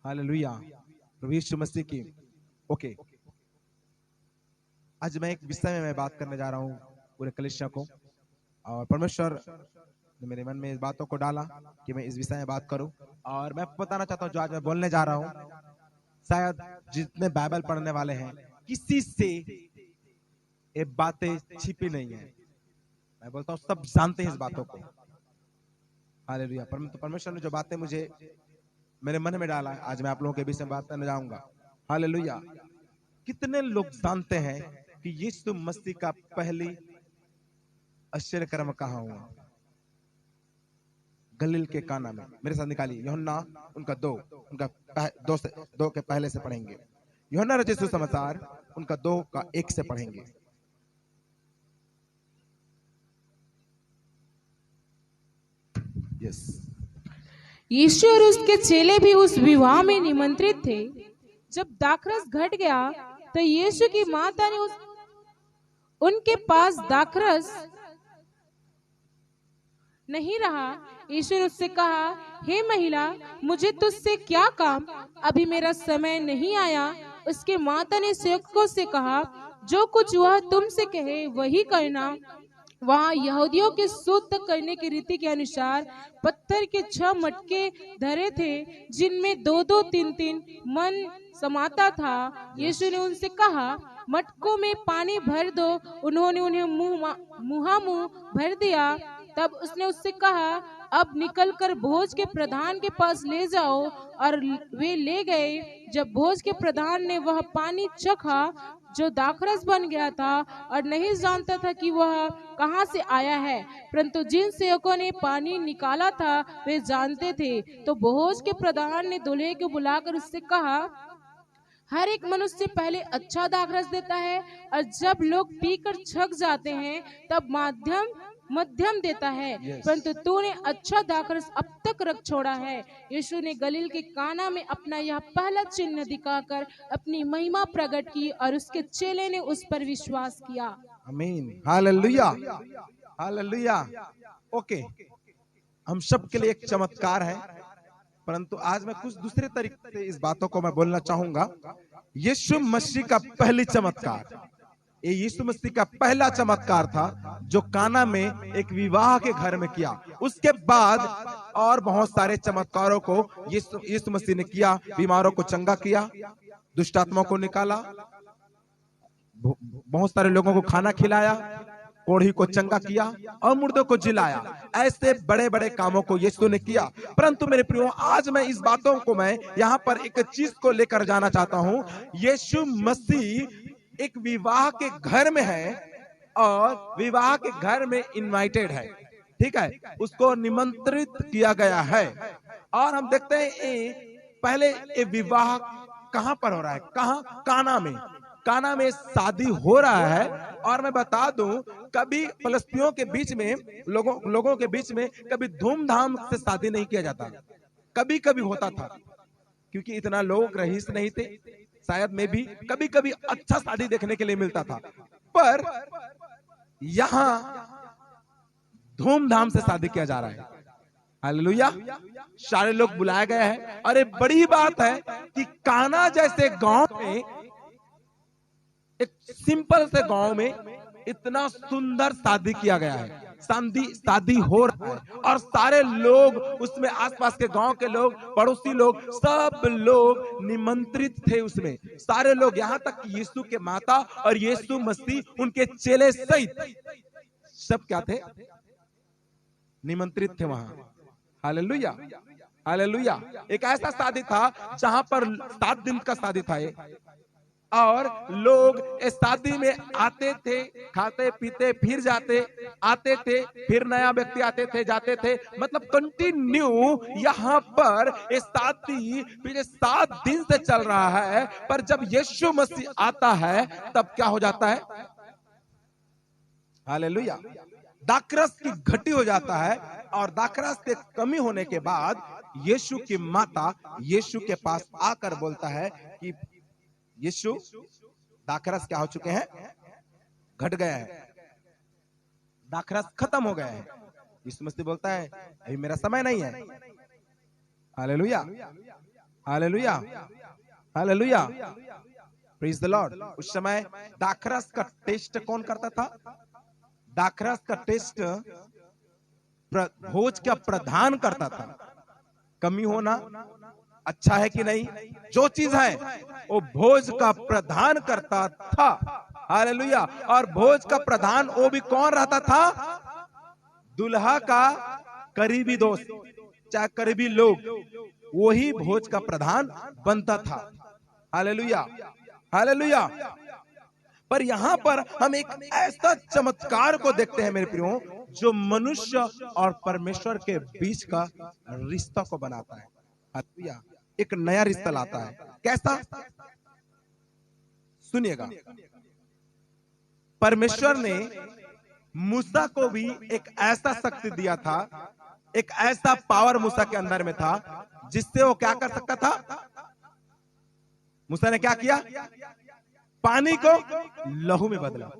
Hallelujah, प्रभु यीशु मसीह की। Okay, आज मैं एक विषय में मैं बात करने जा रहा हूँ पूरे कलीसिया को, और परमेश्वर ने मेरे मन में इस बातों को डाला कि मैं इस विषय में बात करूं। और मैं बताना चाहता हूं जो आज मैं बोलने जा रहा हूं, शायद जितने बाइबल पढ़ने वाले हैं किसी से ये बातें छिपी नहीं है। मैं बोलता हूं सब जानते हैं इस बातों को। हालेलुया, परंतु परमेश्वर ने जो बातें मुझे मेरे मन में डाला, आज मैं आप लोगों के बीच में बात करने जाऊंगा। हालेलुया, कितने लोग जानते हैं कि यीशु मसीह का पहली आश्चर्य कर्म कहाँ हुआ? गलील के काना में। मेरे साथ निकालिए यूहन्ना उनका 2, उनका 2 के पहले से पढ़ेंगे। यूहन्ना रचित सुसमाचार उनका 2 का 1 से पढ़ेंगे। यस। यीशु और उसके चेले भी उस विवाह में निमंत्रित थे। जब दाखरस घट गया तो यीशु की माता ने उनके पास दाखरस नहीं रहा। यीशु ने उससे कहा, हे महिला, मुझे तुझसे क्या काम? अभी मेरा समय नहीं आया। उसके माता ने सेवकों से कहा, जो कुछ वह तुमसे कहे वही करना। वहाँ यहूदियों के शुद्ध करने की रीति के अनुसार पत्थर के 6 मटके धरे थे, जिनमें 2-2, 3-3 मन समाता था। यीशु ने उनसे कहा, मटकों में पानी भर दो। उन्होंने उन्हें मुहामुह भर दिया। तब उसने उससे कहा, अब निकलकर भोज के प्रधान के पास ले जाओ। और वे ले गए। जब भोज के प्रधान ने वह पानी चखा जो दाखरस बन गया था, और नहीं जानता था कि वह कहाँ से आया है, परंतु जिन सेवकों ने पानी निकाला था वे जानते थे, तो भोज के प्रधान ने दूल्हे को बुलाकर उससे कहा, हर एक मनुष्य पहले अच्छा दाखरस देता है, और जब लोग पीकर छक जाते हैं तब मध्यम देता है, परंतु तूने अच्छा दाखरस अब तक रख छोड़ा है। यीशु ने गलील के काना में अपना यह पहला चिन्ह दिखाकर अपनी महिमा प्रकट की, और उसके चेले ने उस पर विश्वास किया। आमीन, हालेलुया, हालेलुया। ओके, हम सब के लिए एक चमत्कार है, परंतु आज मैं कुछ दूसरे तरीके से इस बातों को मैं बोलना चाहूंगा। यीशु मसीह का पहली चमत्कार, ये यीशु मसीह का पहला चमत्कार था जो काना में एक विवाह के घर में किया। उसके बाद और बहुत सारे चमत्कारों को यीशु मसीह ने किया। बीमारों को चंगा किया, दुष्ट आत्माओं को निकाला, बहुत सारे लोगों को खाना खिलाया, कोढ़ी को चंगा किया और मुर्दों को जिलाया। ऐसे बड़े बड़े कामों को यीशु ने किया। परंतु मेरे प्रियो, आज मैं इस बातों को मैं यहाँ पर एक चीज को लेकर जाना चाहता हूँ। यीशु मसीह एक विवाह के घर में है, और विवाह के घर में इनवाइटेड है, ठीक है, उसको निमंत्रित किया गया है। और हम देखते हैं पहले ये विवाह कहां पर हो रहा है? कहां? काना में शादी हो रहा है। और मैं बता दूं, कभी फलस्तियों के बीच में, लोगों के बीच में कभी धूमधाम से शादी नहीं किया जाता। कभी कभी होता था, क्योंकि इतना लोग रईस नहीं थे, शायद में भी कभी कभी अच्छा शादी देखने के लिए मिलता था। पर यहां धूमधाम से शादी किया जा रहा है। हालेलुया, सारे लोग बुलाए गए हैं। और एक बड़ी बात है कि काना जैसे गांव में, एक सिंपल से गांव में इतना सुंदर शादी किया गया है। शादी हो रहा है, और सारे लोग उसमें, आसपास के गांव के लोग, पड़ोसी लोग, सब लोग निमंत्रित थे उसमें। सारे लोग, यहाँ तक कि यीशु के माता और यीशु मसीह उनके चेले सहित सब क्या थे? निमंत्रित थे वहां। Hallelujah, hallelujah. एक ऐसा शादी था जहां पर 7 दिन का शादी था ये, और लोग इस शादी में आते थे, खाते पीते फिर जाते, आते थे, फिर नया व्यक्ति आते थे, जाते थे, मतलब कंटिन्यू यहाँ पर ये शादी पिछले 7 दिन से चल रहा है। पर जब यीशु मसीह आता है तब क्या हो जाता है? हालेलुया, दाखरस की घटी हो जाता है। और दाखरस के कमी होने के बाद यीशु की माता यीशु के पास आकर बोलता है कि यीशु, दाखरस क्या हो चुके हैं? घट गए हैं, दाखरस खत्म हो गए हैं। यीशु मसीह बोलता है, अभी मेरा समय नहीं है। Hallelujah, hallelujah, hallelujah, praise the Lord. उस समय दाखरस का टेस्ट कौन करता था? दाखरस का टेस्ट भोज का प्रधान करता था। कमी होना अच्छा है कि नहीं? जो चीज है वो भोज का प्रधान करता था। हालेलुया। और भोज का प्रधान वो भी कौन रहता था? दुल्हा का करीबी दोस्त, चाहे करीबी लोग, वही भोज का प्रधान बनता था। Hallelujah, hallelujah. पर यहाँ पर हम एक ऐसा चमत्कार को देखते हैं मेरे प्रियो, जो मनुष्य और परमेश्वर के बीच का रिश्ता को बनाता है। हालेलुया। एक नया रिश्ता लाता है। कैसा? सुनिएगा। परमेश्वर ने मूसा को भी एक ऐसा शक्ति दिया था, एक ऐसा पावर मूसा के अंदर में था, जिससे वो क्या कर सकता था? मूसा ने क्या किया? पानी को लहू में बदला।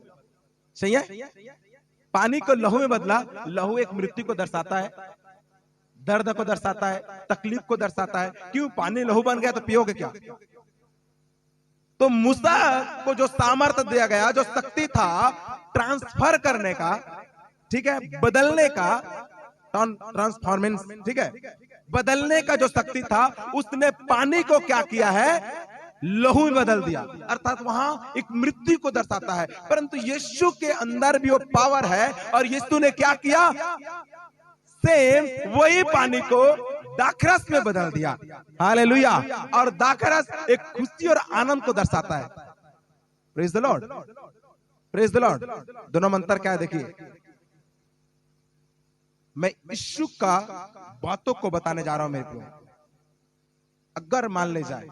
सही है? पानी को लहू में बदला। लहू एक मृत्यु को दर्शाता है, दर्द को दर्शाता है, तकलीफ को दर्शाता है। क्यों? पानी लहू बन गया तो पियोगे क्या? तो मूसा को जो सामर्थ्य दिया गया, जो शक्ति था ट्रांसफर करने का, ठीक है, बदलने का, ट्रांसफॉर्मेशन, ठीक है, बदलने का जो शक्ति था, उसने पानी को क्या किया है? लहू में बदल दिया। अर्थात वहां एक मृत्यु को दर्शाता है। परंतु यीशु के अंदर भी वो पावर है, और यीशु ने क्या किया? सेम वही पानी को दाखरस में बदल दिया। हालेलुया। और दाखरस एक खुशी और आनंद को दर्शाता है। Praise the Lord, praise the Lord. दोनों में अंतर क्या है? देखिए, मैं यीशु का बातों को बताने जा रहा हूं मेरे को। अगर मान ले जाए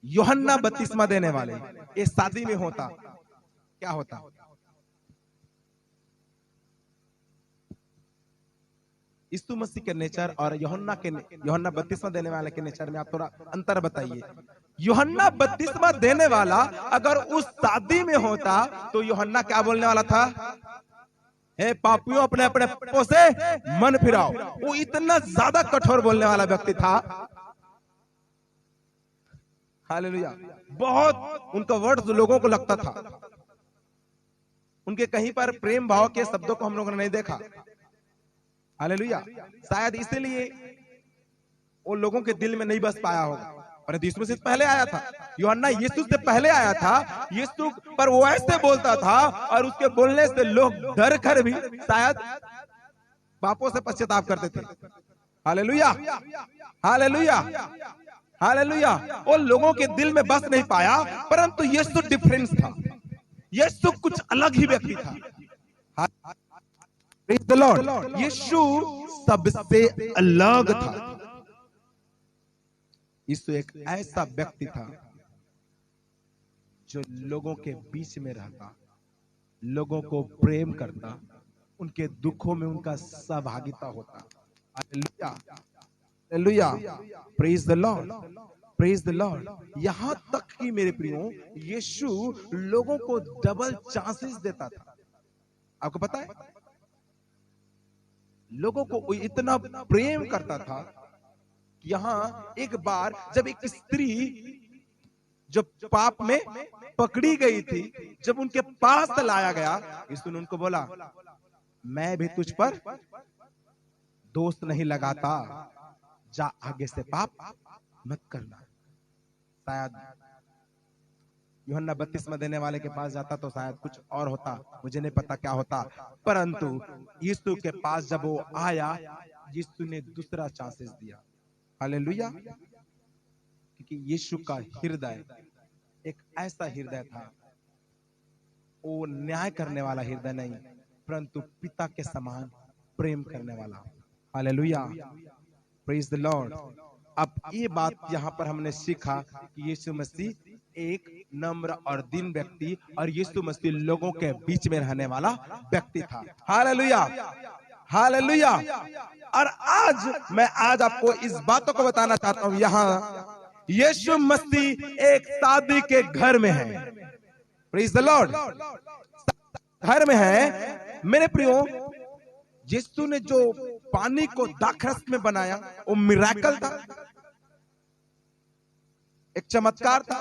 यूहन्ना बपतिस्मा देने वाले ये शादी में होता, क्या होता? यीशु मसीह के नेचर और यूहन्ना बपतिस्मा देने वाले के नेचर में आप थोड़ा अंतर बताइए। यूहन्ना बपतिस्मा देने वाला अगर उस शादी में होता तो यूहन्ना क्या बोलने वाला था? हे पापियों, अपने अपने पापों से मन फिराओ। वो इतना ज्यादा कठोर बोलने वाला व्यक्ति था। हालेलुया। बहुत उनका वर्ड्स लोगों को लगता था। उनके कहीं पर प्रेम भाव के शब्दों को हम लोगों ने नहीं देखा। हालेलुया। शायद इसीलिए वो लोगों के दिल में नहीं बस पाया होगा। परंतु यीशु से पहले आया था। यूहन्ना यीशु से पहले आया था। यीशु पर वो ऐसे बोलता था, और उसके बोलने से लोग डर कर भी शायद पापों से पश्चाताप करते थे। Hallelujah, hallelujah, hallelujah. वो लोगों के दिल में बस नहीं पाया। परंतु यीशु डिफरेंस था। यीशु कुछ अलग ही व्यक्ति था। Praise the Lord. यीशु सबसे अलग था। यीशु एक ऐसा व्यक्ति था जो लोगों के बीच में रहता, लोगों को प्रेम करता, उनके दुखों में उनका सहभागिता होता। Hallelujah, hallelujah, praise the Lord, praise the Lord. यहां तक कि मेरे प्रियो, यीशु लोगों को डबल चांसेस देता था। आपको पता है, लोगों को इतना प्रेम करता था। यहां एक बार जब एक स्त्री जब पाप में पकड़ी गई थी, जब उनके पास लाया गया, यीशु ने उनको बोला, मैं भी तुझ पर दोष नहीं लगाता, जा आगे से पाप मत करना। शायद यूहन्ना बपतिस्मा देने वाले के पास जाता तो शायद कुछ और होता, मुझे नहीं पता क्या होता। परंतु यीशु के पास जब वो आया, यीशु ने दूसरा चांसेस दिया। हालेलुया। क्योंकि यीशु का हृदय एक ऐसा हृदय था, वो न्याय करने वाला हृदय नहीं, परंतु पिता के समान प्रेम करने वाला। Hallelujah, praise the Lord. अब ये बात यहाँ पर हमने सीखा कि यीशु मसीह एक नम्र और दीन व्यक्ति, और यीशु मसीह लोगों के बीच में रहने वाला व्यक्ति था। Hallelujah, hallelujah. और आज आपको इस बातों को बताना चाहता हूं। यहाँ यीशु मसीह एक शादी के घर में है। Praise the Lord. घर में है मेरे प्रियो। यीशु ने जो पानी को दाखरस में बनाया, वो मिरेकल था। एक चमत्कार था,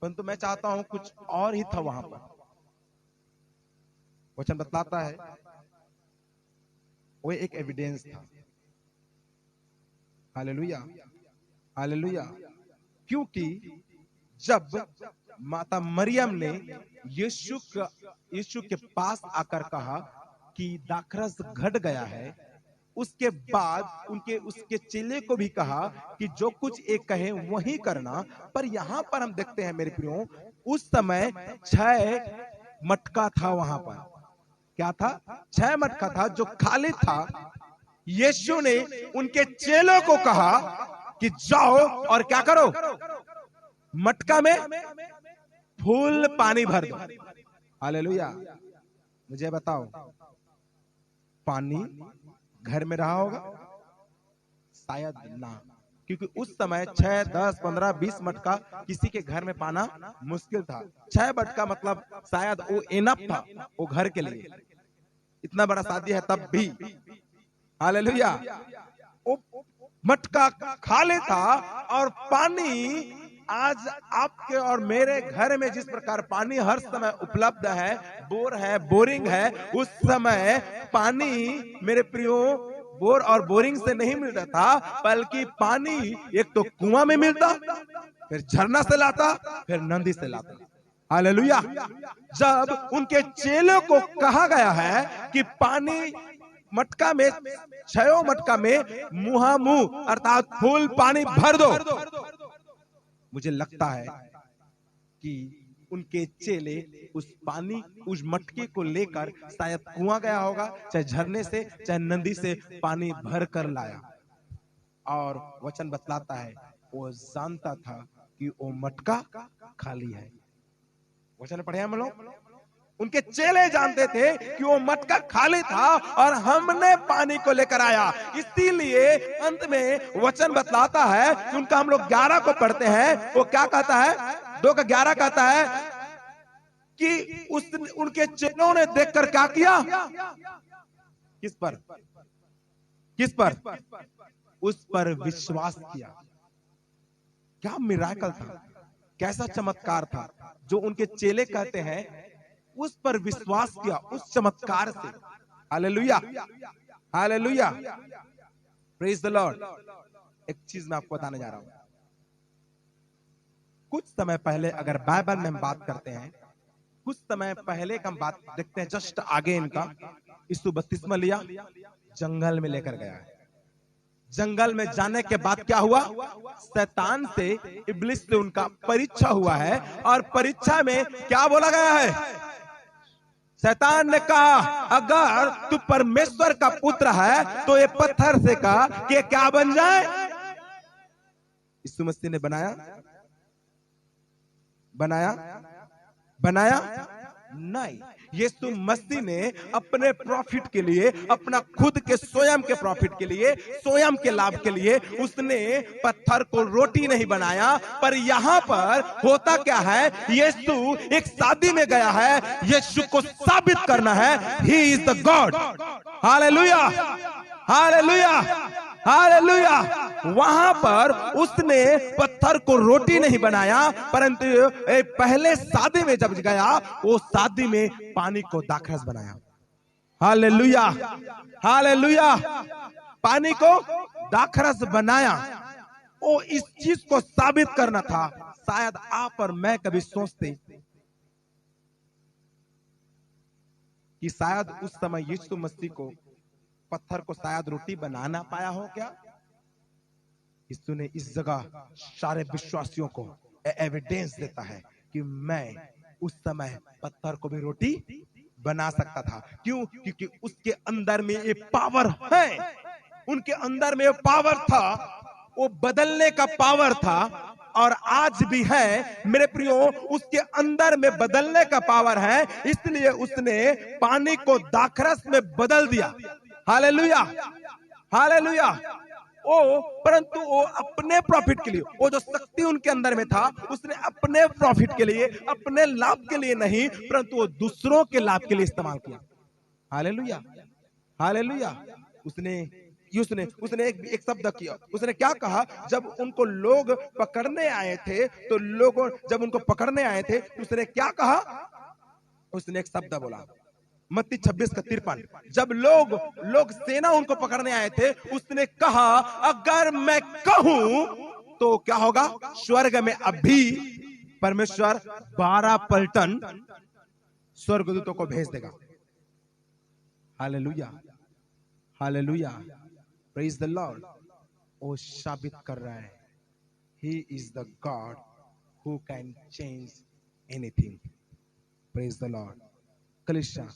परंतु मैं चाहता हूं कुछ और ही था वहां पर। वचन बतलाता है वो एक एविडेंस था। Hallelujah, hallelujah. क्योंकि जब माता मरियम ने यीशु के पास आकर कहा कि दाखरस घट गया है, उसके बाद उसके चेले को भी कहा कि जो कुछ एक कहे वही करना। पर यहां पर हम देखते हैं मेरे प्रियो, उस समय 6 मटका था वहां पर। क्या था? 6 मटका था जो खाली था। यीशु ने उनके चेलों को कहा कि जाओ और क्या करो, मटका में फुल पानी भर दो। हालेलुया। मुझे बताओ, पानी घर में रहा होगा? शायद ना, क्योंकि उस समय 6, 10, 15, 20 मटका किसी के घर में पाना मुश्किल था। 6 मटका मतलब शायद वो इनफ था वो घर के लिए। इतना बड़ा शादी है तब भी। हालेलुया। वो मटका खाली था और पानी आज आपके और मेरे घर में जिस प्रकार पानी हर समय उपलब्ध है, बोर है, बोरिंग है, उस समय पानी मेरे प्रियो बोर और बोरिंग से नहीं मिलता था, बल्कि पानी एक तो कुआं में मिलता, फिर झरना से लाता, फिर नदी से लाता। हालेलुया। जब उनके चेलों को कहा गया है कि पानी मटका में, 6 मटका में मुहामुह अर्थात फुल पानी भर दो, मुझे लगता है कि उनके चेले उस पानी, उस मटके को लेकर शायद कुआं गया होगा, चाहे झरने से, चाहे नदी से पानी भर कर लाया। और वचन बतलाता है वो जानता था कि वो मटका खाली है। वचन पढ़े हम लोग, उनके चेले जानते थे कि वो मटका खाली था और हमने पानी को लेकर आया। इसीलिए अंत में वचन बतलाता है कि उनका हम लोग 11 को पढ़ते हैं, वो क्या कहता है? 2 का 11 कहता है कि उनके चेलों ने देखकर क्या किया? किस पर? किस पर? उस पर विश्वास किया। क्या मिराकल था, कैसा चमत्कार था जो उनके चेले कहते हैं उस पर विश्वास किया, उस चमत्कार से। Hallelujah, hallelujah, praise the Lord. एक चीज मैं आपको बताने जा रहा हूं। कुछ समय पहले अगर बाइबल में हम बात करते हैं, कुछ समय पहले का हम बात देखते हैं, जस्ट आगे इनका यीशु बपतिस्मा लिया, जंगल में लेकर गया है। जंगल में जाने के बाद क्या हुआ? शैतान से, इब्लिस से उनका परीक्षा हुआ है। और परीक्षा में क्या बोला गया है? शैतान ने कहा अगर तू परमेश्वर का पुत्र है तो ये पत्थर से कहा कि क्या बन जाए। यीशु मसीह ने बनाया? बनाया? बनाया नहीं। यीशु मसीह ने अपने प्रॉफिट के लिए, अपना खुद के स्वयं के प्रॉफिट के लिए, स्वयं के लाभ के लिए उसने पत्थर को रोटी नहीं बनाया। पर यहां पर होता क्या है? यीशु एक शादी में गया है, यीशु को साबित करना है he is the God. Hallelujah, hallelujah, hallelujah. वहां पर उसने पत्थर को रोटी नहीं बनाया, परंतु पहले शादी में जब गया, वो शादी में पानी को दाखरस बनाया। Hallelujah, hallelujah. पानी को दाखरस बनाया। वो इस चीज को साबित करना था। शायद आप और मैं कभी सोचते कि शायद उस समय यीशु मसीह को पत्थर को शायद रोटी बनाना पाया हो क्या? यीशु ने इस जगह सारे विश्वासियों को एविडेंस देता है कि मैं उस समय पत्थर को भी रोटी बना सकता था। क्यों? क्योंकि उसके अंदर में ये पावर है। उनके अंदर में पावर था, वो बदलने का पावर था और आज भी है मेरे प्रियो। उसके अंदर में बदलने का पावर है, इसलिए उसने पानी को दाखरस में बदल दिया। Hallelujah, hallelujah. परंतु वो अपने प्रॉफिट के लिए, वो जो शक्ति उनके अंदर में था, उसने अपने प्रॉफिट के लिए, अपने लाभ के लिए नहीं, परंतु वो दूसरों के लाभ के लिए इस्तेमाल किया। Hallelujah, hallelujah. उसने उसने उसने एक शब्द किया, उसने क्या कहा, जब उनको लोग पकड़ने आए थे तो लोगों जब उनको पकड़ने आए थे उसने क्या कहा, उसने एक शब्द बोला, मत्ती 26:53, जब लोग सेना उनको पकड़ने आए थे उसने कहा अगर मैं कहूं तो क्या होगा, स्वर्ग में अभी परमेश्वर 12 पलटन स्वर्गदूतों को भेज देगा। Hallelujah, hallelujah, praise the Lord. वो साबित कर रहा है he is the God who can change anything. Praise the Lord. कलीसिया,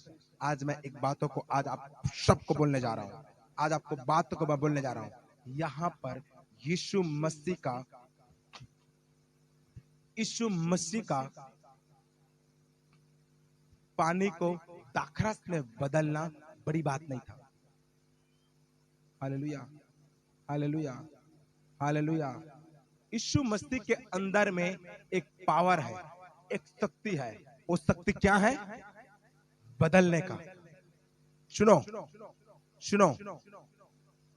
आज मैं एक बातों को आज आप सबको बोलने जा रहा हूं, आज आपको बातों को मैं बोलने जा रहा हूं। यहां पर यीशु मसीह का पानी को दाखरस में बदलना बड़ी बात नहीं था। Hallelujah, hallelujah, hallelujah. Yeshu Masih के अंदर में एक पावर है, एक शक्ति है। वो शक्ति क्या है? बदलने का। सुनो सुनो,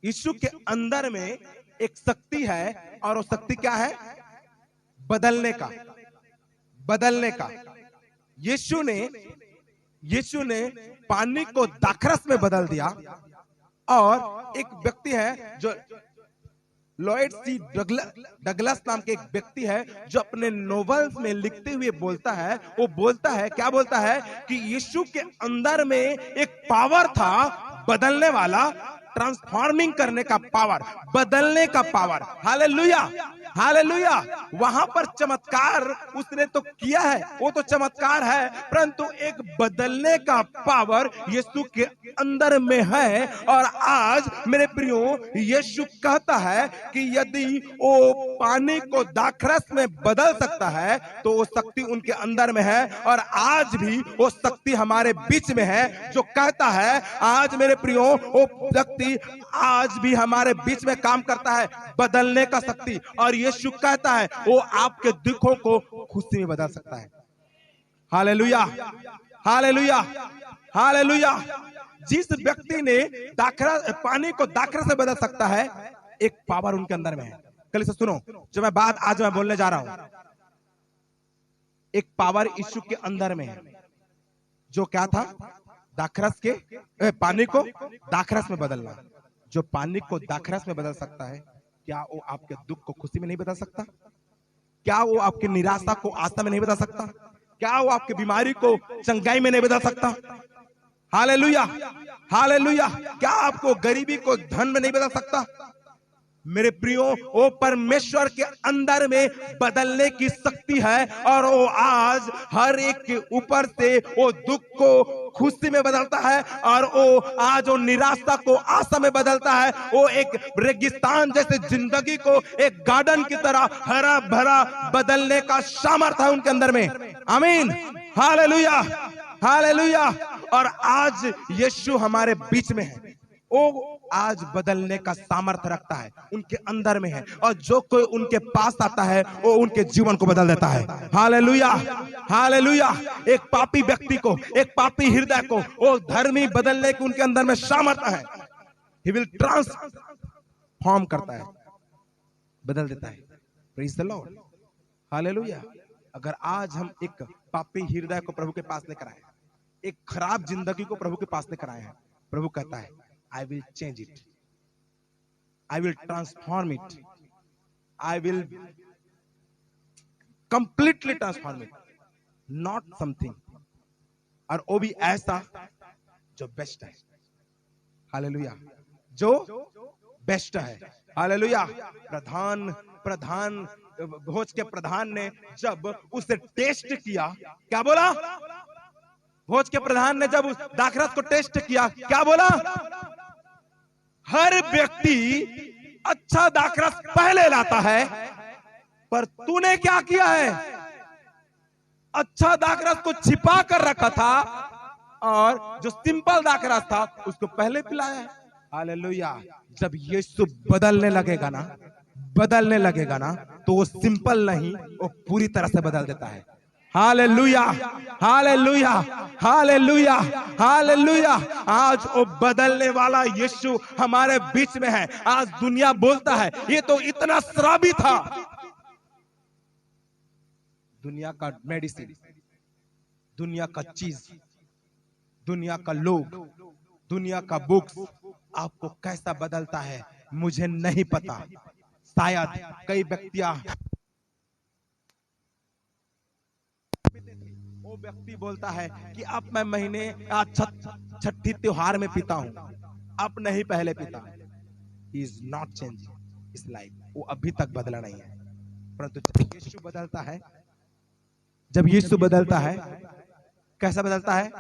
यीशु के अंदर में एक शक्ति है और वो शक्ति क्या है? बदलने का, बदलने का। यीशु ने पानी को दाखरस में बदल दिया। और एक व्यक्ति है जो लॉयड सी डगलस नाम के एक व्यक्ति है जो अपने नोवेल्स में लिखते हुए बोलता है, वो बोलता है, क्या बोलता है कि यीशु के अंदर में एक पावर था बदलने वाला, ट्रांसफॉर्मिंग करने का पावर, बदलने का पावर। Hallelujah, hallelujah. वहां पर चमत्कार उसने तो किया है, वो तो चमत्कार है, परंतु एक बदलने का पावर यीशु के अंदर में है। और आज मेरे प्रियो, यीशु कहता है कि यदि वो पानी को दाखरस में बदल सकता है तो वो शक्ति उनके अंदर में है। और आज भी वो शक्ति हमारे बीच में है जो कहता है, आज मेरे प्रियो, वो शक्ति आज भी हमारे बीच में काम करता है, बदलने का शक्ति। और यीशु कहता है वो आपके दुखों को खुशी में बदल सकता है। Hallelujah, hallelujah, hallelujah. जिस व्यक्ति ने पानी को दाखरस से बदल सकता है, एक पावर उनके अंदर में है। कल से सुनो, जो मैं बात आज मैं बोलने जा रहा हूं, एक पावर यीशु के अंदर में है जो क्या था? दाखरस के पानी को दाखरस में बदलना। जो पानी को दाखरस में बदल सकता है, क्या वो आपके दुख को खुशी में नहीं बदल सकता? क्या वो आपकी निराशा को आशा में नहीं बदल सकता? क्या वो आपकी बीमारी को चंगाई में नहीं बदल सकता? Hallelujah, hallelujah. क्या आपको गरीबी को धन में नहीं बदल सकता? मेरे प्रियो, वो परमेश्वर के अंदर में बदलने की शक्ति है। और वो आज हर एक के ऊपर से वो दुख को खुशी में बदलता है, और वो आज वो निराशा को आशा में बदलता है। वो एक रेगिस्तान जैसे जिंदगी को एक गार्डन की तरह हरा भरा बदलने का सामर्थ्य है उनके अंदर में। आमीन, हालेलुया, हालेलुया। और आज यीशु हमारे बीच में है, वो आज बदलने का सामर्थ्य रखता है, उनके अंदर में है। और जो कोई उनके पास आता है वो उनके जीवन को बदल देता है। Hallelujah, hallelujah. एक पापी व्यक्ति को, एक पापी हृदय को वो धर्मी बदलने की उनके अंदर में सामर्थ्य है। ही विल ट्रांसफॉर्म करता है, बदल देता है। Praise the Lord, hallelujah. अगर आज हम एक पापी हृदय को प्रभु के पास लेकर आए, एक खराब जिंदगी को प्रभु के पास लेकर आए हैं, प्रभु कहता है I will change it. I will transform it. I will completely transform it. Not something. और वो भी ऐसा जो बेस्ट है। हालेलुया, जो बेस्ट है। हालेलुया। प्रधान भोज के प्रधान ने जब उसे टेस्ट किया, क्या बोला? भोज के प्रधान ने जब उस दाखरस को टेस्ट किया, क्या बोला? हर व्यक्ति अच्छा दाखरस पहले लाता है, पर तूने क्या किया है? अच्छा दाखरस को छिपा कर रखा था और जो सिंपल दाखरस था उसको पहले पिलाया है। हालेलुया। जब यीशु बदलने लगेगा ना, तो वो सिंपल नहीं, वो पूरी तरह से बदल देता है। Hallelujah, hallelujah, hallelujah, hallelujah. आज वो बदलने वाला यीशु हमारे बीच में है। आज दुनिया बोलता है ये तो इतना शराबी था। दुनिया का मेडिसिन, दुनिया का चीज, दुनिया का लोग, दुनिया का बुक्स आपको कैसा बदलता है मुझे नहीं पता। शायद कई व्यक्तियां, वो व्यक्ति बोलता है कि अब मैं महीने छठी त्योहार में पीता हूं, अब नहीं पहले पीता। ही इज नॉट चेंजिंग इस लाइफ, वो अभी तक बदला नहीं है। परंतु जब यीशु बदलता है, जब यीशु बदलता है, कैसा बदलता है?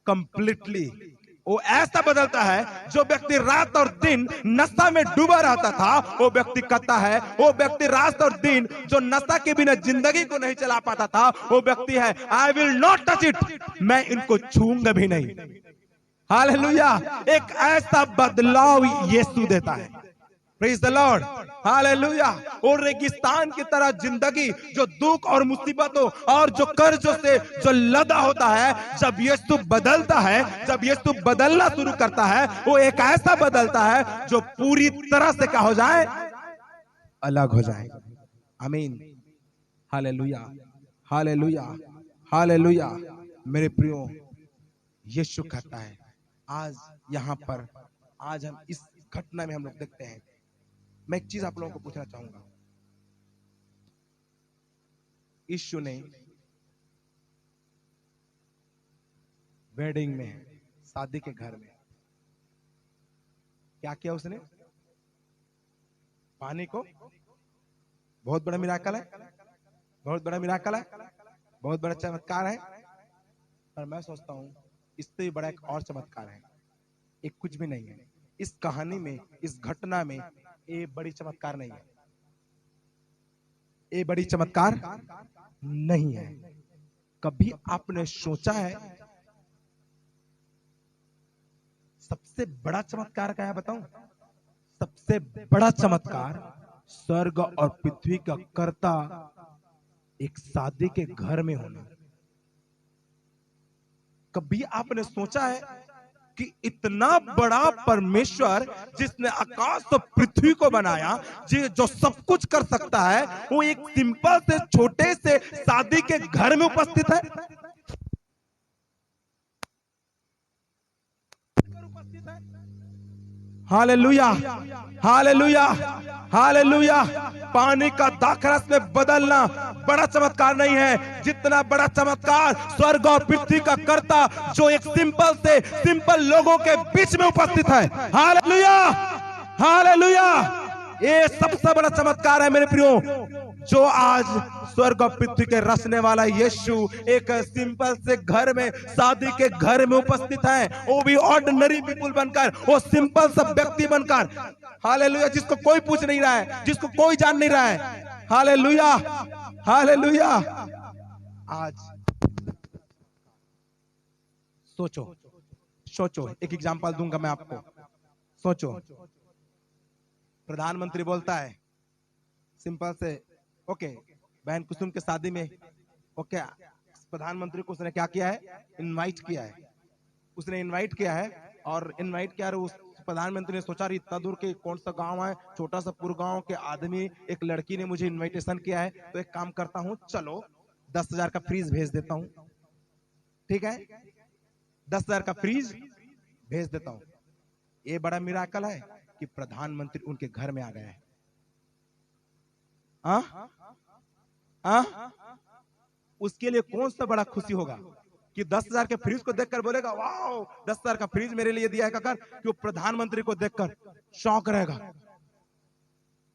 कंप्लीटली। वो ऐसा बदलता है, जो व्यक्ति रात और दिन नशा में डूबा रहता था, वो व्यक्ति कहता है, वो व्यक्ति रात और दिन जो नशा के बिना जिंदगी को नहीं चला पाता था, वो व्यक्ति है I will not touch it, मैं इनको छूऊंगा भी नहीं। हालेलुया। एक ऐसा बदलाव यीशु देता है। Praise the Lord, hallelujah. और रेगिस्तान की तरह जिंदगी जो दुख और मुसीबतों और जो कर्जों से जो लदा होता है, जब यीशु बदलता है, जब यीशु बदलना शुरू करता है, वो एक ऐसा बदलता है जो पूरी तरह से क्या हो जाए? अलग हो जाए। आमीन, हालेलुया, हालेलुया, हालेलुया। मेरे प्रियो, यीशु कहता है आज यहां पर, आज हम इस घटना में हम लोग देखते हैं। मैं एक चीज आप लोगों को पूछना चाहूंगा। यीशु ने वेडिंग में, शादी के घर में क्या किया? उसने पानी को, बहुत बड़ा मिराकल है, बहुत बड़ा मिराकल है, बहुत बड़ा चमत्कार है। पर मैं सोचता हूं इससे भी बड़ा एक और चमत्कार है। एक कुछ भी नहीं है इस कहानी में, इस घटना में। ये बड़ी चमत्कार नहीं है, ये बड़ी चमत्कार नहीं है। कभी आपने सोचा है सबसे बड़ा चमत्कार क्या है? बताऊं, सबसे बड़ा चमत्कार स्वर्ग और पृथ्वी का कर्ता एक शादी के घर में होना। कभी आपने सोचा है कि इतना बड़ा परमेश्वर जिसने आकाश और पृथ्वी को बनाया, जो सब कुछ कर सकता है, वो एक सिंपल से छोटे से शादी के घर में उपस्थित है? Hallelujah, hallelujah, hallelujah. पानी का दाखरस में बदलना बड़ा चमत्कार नहीं है, जितना बड़ा चमत्कार स्वर्ग और पृथ्वी का कर्ता जो एक सिंपल लोगों के बीच में उपस्थित है। Hallelujah, hallelujah. ये सबसे बड़ा चमत्कार है मेरे प्रियो, जो आज स्वर्ग और पृथ्वी के रचने वाला यीशु एक सिंपल से घर में, शादी के घर में उपस्थित है। वो भी ऑर्डिनरी पीपल बनकर, वो सिंपल सा व्यक्ति बनकर। हालेलुया। जिसको कोई पूछ नहीं रहा है, जिसको कोई जान नहीं रहा है। Hallelujah, hallelujah. आज सोचो, सोचो, एक एग्जांपल दूंगा मैं आपको। सोचो, प्रधानमंत्री बोलता है सिंपल से, ओके, बहन कुसुम के शादी में, ओके, प्रधानमंत्री को उसने क्या किया है? इनवाइट किया है। उसने इनवाइट किया है, और इनवाइट किया, उस प्रधानमंत्री ने सोचा इतना दूर के कौन सा गांव है, छोटा सा पुर गांव के आदमी, एक लड़की ने मुझे इनविटेशन किया है, तो एक काम करता हूं, चलो 10,000 का फ्रीज भेज देता हूं। ठीक है, 10,000 का फ्रीज भेज देता हूं। ये बड़ा मिराकल है कि प्रधानमंत्री उनके घर में आ गया है। उसके लिए कौन सा बड़ा खुशी होगा कि 10,000 के फ्रीज को देखकर बोलेगा वाह, 10,000 का फ्रीज मेरे लिए दिया है काकर, कि वो प्रधानमंत्री को देखकर शौक रहेगा।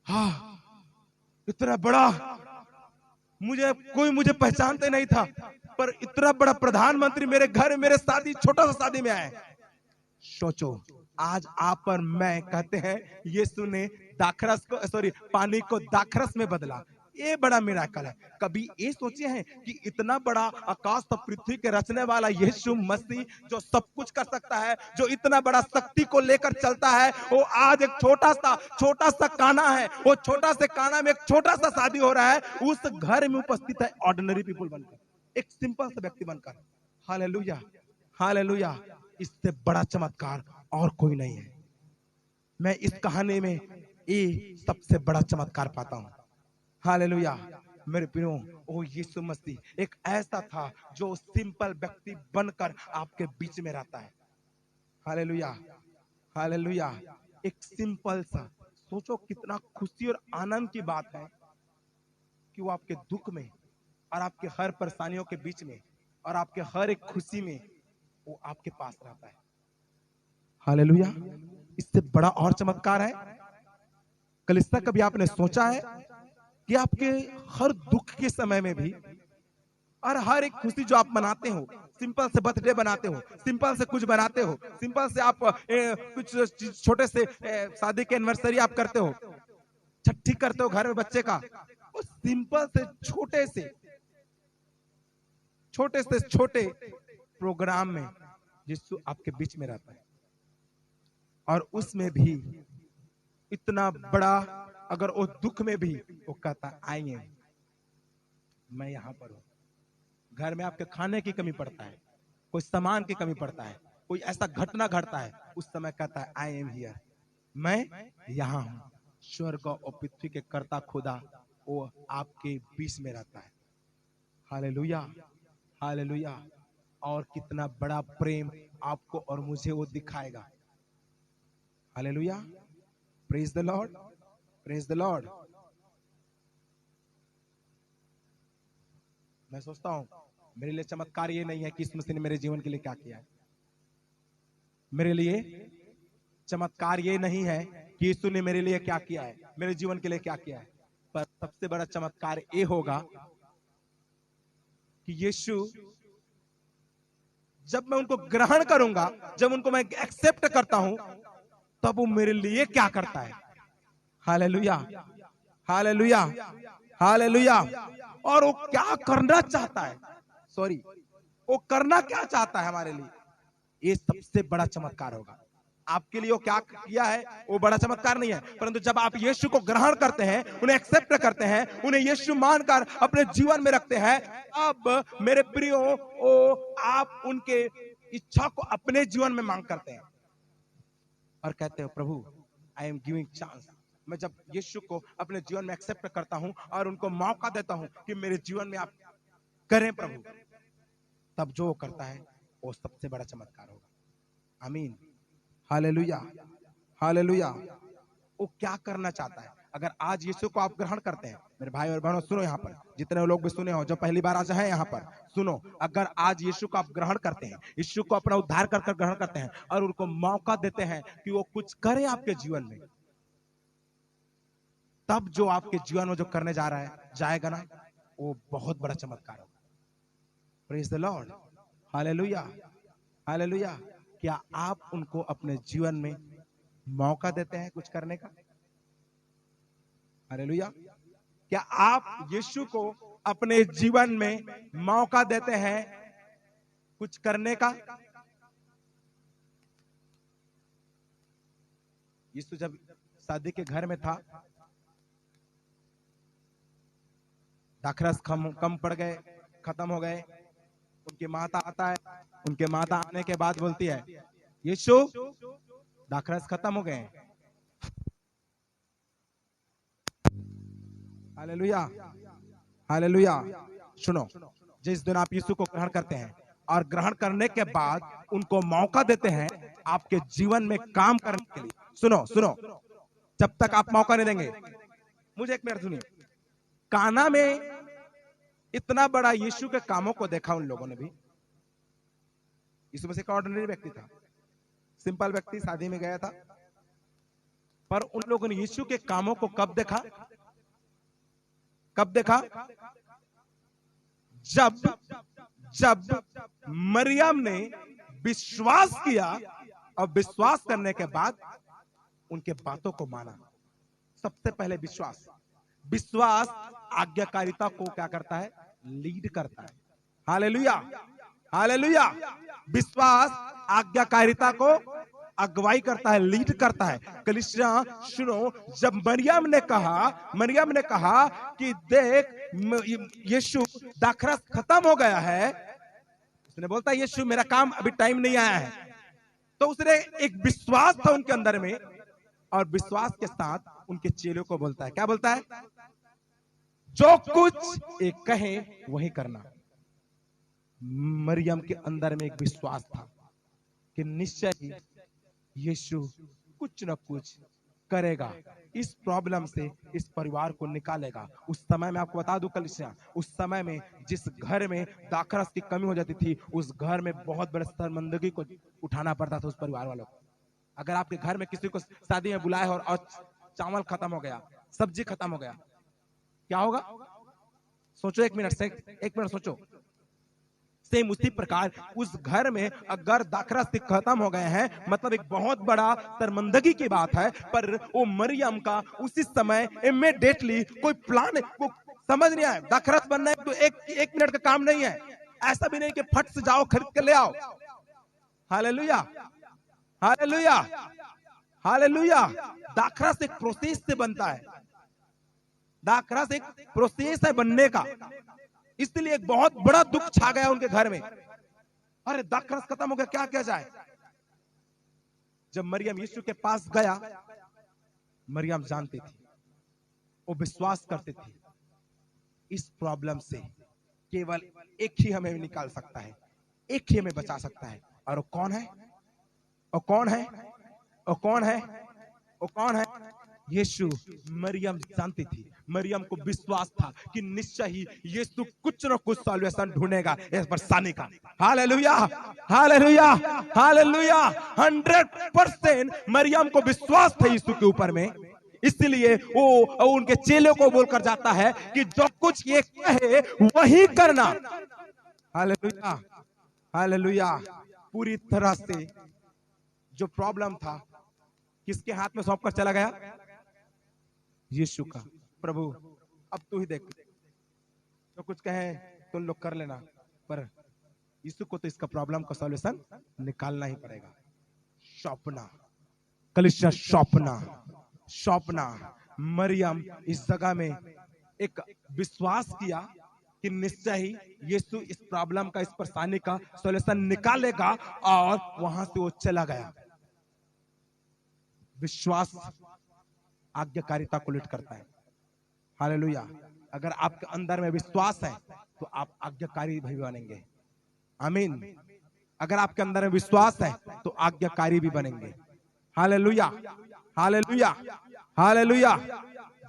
हाँ, इतना बड़ा, मुझे पहचानते नहीं था, पर इतना बड़ा प्रधानमंत्री मेरे घर, मेरे शादी, छोटा सा शादी में आए। सोचो, आज आप और मैं कहते हैं यीशु ने दाखरस को, सॉरी, पानी को दाखरस में बदला। ये बड़ा मिराकल है। कभी ये सोचे हैं कि इतना बड़ा आकाश और पृथ्वी के रचने वाला यीशु मसीह जो सब कुछ कर सकता है, जो इतना बड़ा शक्ति को लेकर चलता है, वो आज एक छोटा सा काना है, वो छोटा से काना में एक छोटा सा शादी हो रहा है, उस घर में उपस्थित है ऑर्डिनरी पीपल बनकर, एक सिंपल सा व्यक्ति बनकर। Hallelujah, hallelujah. इससे बड़ा चमत्कार और कोई नहीं है। मैं इस कहानी में ये सबसे बड़ा चमत्कार पाता हूं। हालेलुया। मेरे प्रियो, ओ यीशु मसीह एक ऐसा था जो सिंपल व्यक्ति बनकर आपके बीच में रहता है। Hallelujah, hallelujah. एक सिंपल सा, सोचो कितना खुशी और आनंद की बात है कि वो आपके दुख में और आपके हर परेशानियों के बीच में और आपके हर एक खुशी में वो आपके पास रहता है। हालेलुया। इससे बड़ा और चमत्कार है। कलिसिया, कभी आपने सोचा है कि आपके हर दुख के समय में भी और हर एक खुशी जो आप मनाते हो, सिंपल से बर्थडे बनाते हो, सिंपल से कुछ बनाते हो, सिंपल से आप कुछ छोटे से शादी के एनिवर्सरी आप करते हो, छठी करते हो घर में बच्चे का, उस सिंपल से छोटे प्रोग्राम में यीशु आपके बीच में रहता है। और उसमें भी इतना बड़ा, अगर वो दुख में भी वो कहता आइए, मैं यहां पर हूं। घर में आपके खाने की कमी पड़ता है, कोई सामान की कमी पड़ता है, कोई ऐसा घटना घटता है, उस समय कहता है आई एम हियर, मैं यहां हूं। स्वर्ग और पृथ्वी के कर्ता खुदा वो आपके बीच में रहता है। Hallelujah, hallelujah. और कितना बड़ा प्रेम आपको और मुझे वो दिखाएगा। Hallelujah, praise the Lord, praise the Lord. मैं सोचता हूं मेरे लिए चमत्कार ये नहीं है कि इस मसीह ने मेरे जीवन के लिए क्या किया है। मेरे लिए चमत्कार ये नहीं है कि यीशु ने मेरे लिए क्या किया है, मेरे जीवन के लिए क्या किया है। पर सबसे बड़ा चमत्कार ये होगा कि यीशु, जब मैं उनको ग्रहण करूंगा, जब उनको मैं एक्सेप्ट करता हूं, तब वो मेरे लिए क्या करता है। Hallelujah, hallelujah, hallelujah. और वो क्या करना चाहता है, वो करना क्या चाहता है हमारे लिए, ये सबसे बड़ा चमत्कार होगा। आपके लिए वो क्या किया है वो बड़ा चमत्कार नहीं है, परंतु जब आप यीशु को ग्रहण करते हैं, उन्हें एक्सेप्ट करते हैं, उन्हें यीशु मानकर अपने जीवन में रखते हैं, अब मेरे प्रियो, आप उनके इच्छा को अपने जीवन में मांग करते हैं और कहते हो प्रभु आई एम गिविंग चांस। मैं जब यीशु को अपने जीवन में एक्सेप्ट करता हूं और उनको मौका देता हूं कि मेरे जीवन में आप करें प्रभु, तब जो वो करता है वो सबसे बड़ा चमत्कार होगा। आमीन, हालेलुया, हालेलुया। वो क्या करना चाहता है। अगर आज यीशु को आप ग्रहण करते हैं, मेरे भाई और बहनों सुनो, यहाँ पर जितने लोग भी सुने हो, जो पहली बार आज हैं यहाँ पर सुनो, अगर आज यीशु को आप ग्रहण करते हैं, यीशु को अपना उद्धार कर ग्रहण करते हैं और उनको मौका देते हैं कि वो कुछ करें आपके जीवन में, तब जो आपके जीवन में जो करने जा रहा है जाएगा ना, वो बहुत बड़ा चमत्कार होगा। Praise the Lord, hallelujah, hallelujah. क्या आप उनको अपने जीवन में मौका देते हैं कुछ करने का? हालेलुया। क्या आप यीशु को अपने जीवन में मौका देते हैं कुछ करने का? यीशु जब शादी के घर में था, दाखरस कम पड़ गए, खत्म हो गए। उनकी माता आता है, उनके माता आने के बाद बोलती है यीशु दाखरस खत्म हो गए। Hallelujah, hallelujah. सुनो, जिस दिन आप यीशु को ग्रहण करते हैं और ग्रहण करने के बाद उनको मौका देते हैं आपके जीवन में काम करने के लिए, सुनो सुनो, जब तक आप मौका नहीं देंगे, मुझे एक मिनट सुनिए। काना में इतना बड़ा यीशु के कामों को देखा उन लोगों ने भी। यीशु मसीह का ऑर्डिनरी व्यक्ति था, सिंपल व्यक्ति, शादी में गया था, पर उन लोगों ने यीशु के कामों को कब देखा? कब देखा? जब मरियम ने विश्वास किया और विश्वास करने के बाद उनके बातों को माना। सबसे पहले विश्वास। विश्वास आज्ञाकारिता को क्या करता है? लीड करता है। Hallelujah, hallelujah. विश्वास आज्ञाकारिता को अगुवाई करता है, लीड करता है। कलीसिया सुनो, जब मरियम ने कहा कि देख यीशु दाखरस खत्म हो गया है, उसने बोलता है यीशु मेरा काम अभी टाइम नहीं आया है। तो उसने एक विश्वास था उनके अंदर में, और विश्वास के साथ उनके चेलों को बोलता है, क्या बोलता है? जो कुछ एक कहे वही करना। मरियम के अंदर में एक विश्वास था कि निश्चय ही यीशु कुछ न कुछ करेगा, इस प्रॉब्लम से इस परिवार को निकालेगा। उस समय में आपको बता दूं कलीसिया, उस समय में जिस घर में दाखरस की कमी हो जाती थी, उस घर में बहुत बड़े शर्मिंदगी को उठाना पड़ता था उस परिवार वालों को। अगर आपके घर में किसी को शादी में बुलाए और चावल खत्म हो गया, सब्जी खत्म हो गया, क्या होगा? सोचो, एक मिनट सोचो। सेम उसी प्रकार उस घर में अगर दाखरस खत्म हो गए हैं, मतलब एक बहुत बड़ा शर्मिंदगी की बात है। पर वो मरियम का उसी समय इमीडिएटली कोई प्लान को समझ नहीं आया। दाखरस बनना है तो एक मिनट का काम नहीं है। ऐसा भी नहीं कि फट से जाओ खरीद के ले आओ। Hallelujah, hallelujah, hallelujah. दाखरस एक प्रोसेस से बनता है। दाखरस एक प्रोसेस है बनने का। इसलिए एक बहुत बड़ा दुख छा गया उनके घर में। अरे दाखरस खत्म हो गया, क्या किया जाए? जब मरियम यीशु के पास गया, मरियम जानती थी, वो विश्वास करती थी, इस प्रॉब्लम से केवल एक ही हमें निकाल सकता है, एक ही हमें बचा सकता है। और वो कौन है? और कौन है? और कौन है? वो कौन है? यीशु। मरियम जानती थी, मरियम को विश्वास था कि निश्चय ही यीशु कुछ न कुछ सॉल्यूशन ढूंढेगा इस परेशानी का। Hallelujah, hallelujah, hallelujah. 100% मरियम को विश्वास था यीशु के ऊपर में। इसलिए वो उनके चेलों को बोलकर जाता है कि जो कुछ ये कहे वही करना। Hallelujah, hallelujah. पूरी तरह से जो प्रॉब्लम था किसके हाथ में सौंप कर चला गया? यीशु का। प्रभु अब तू ही देख, जो कुछ कहे तुम लोग कर लेना, पर यीशु को तो इसका प्रॉब्लम का सॉल्यूशन निकालना ही पड़ेगा। शौपना, कलीसिया शौपना, शौपना। मरियम इस जगह में एक विश्वास किया कि निश्चय ही यीशु इस प्रॉब्लम का, इस परेशानी का सॉल्यूशन निकालेगा, और वहां से वो चला गया। विश्वास आज्ञाकारिता को लीड करता है। हालेलुया। अगर आपके अंदर में विश्वास है तो आप आज्ञाकारी भी बनेंगे। आमीन। अगर आपके अंदर में विश्वास है तो आज्ञाकारी भी बनेंगे। Hallelujah, hallelujah, hallelujah.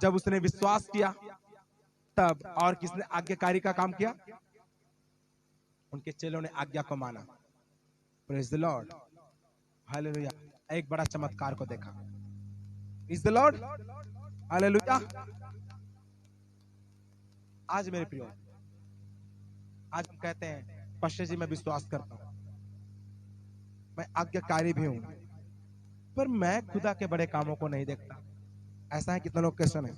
जब उसने विश्वास किया, तब और किसने आज्ञाकारी का काम किया? उनके चेलों ने आज्ञा को माना। Praise the Lord, hallelujah. एक बड़ा चमत्कार को देखा। Praise the Lord, hallelujah. आज मेरे प्रियो, आज हम कहते हैं पास्टर जी मैं विश्वास करता हूं, मैं आज्ञाकारी भी हूं, पर मैं खुदा के बड़े कामों को नहीं देखता। ऐसा है कितने लोग क्वेश्चन है?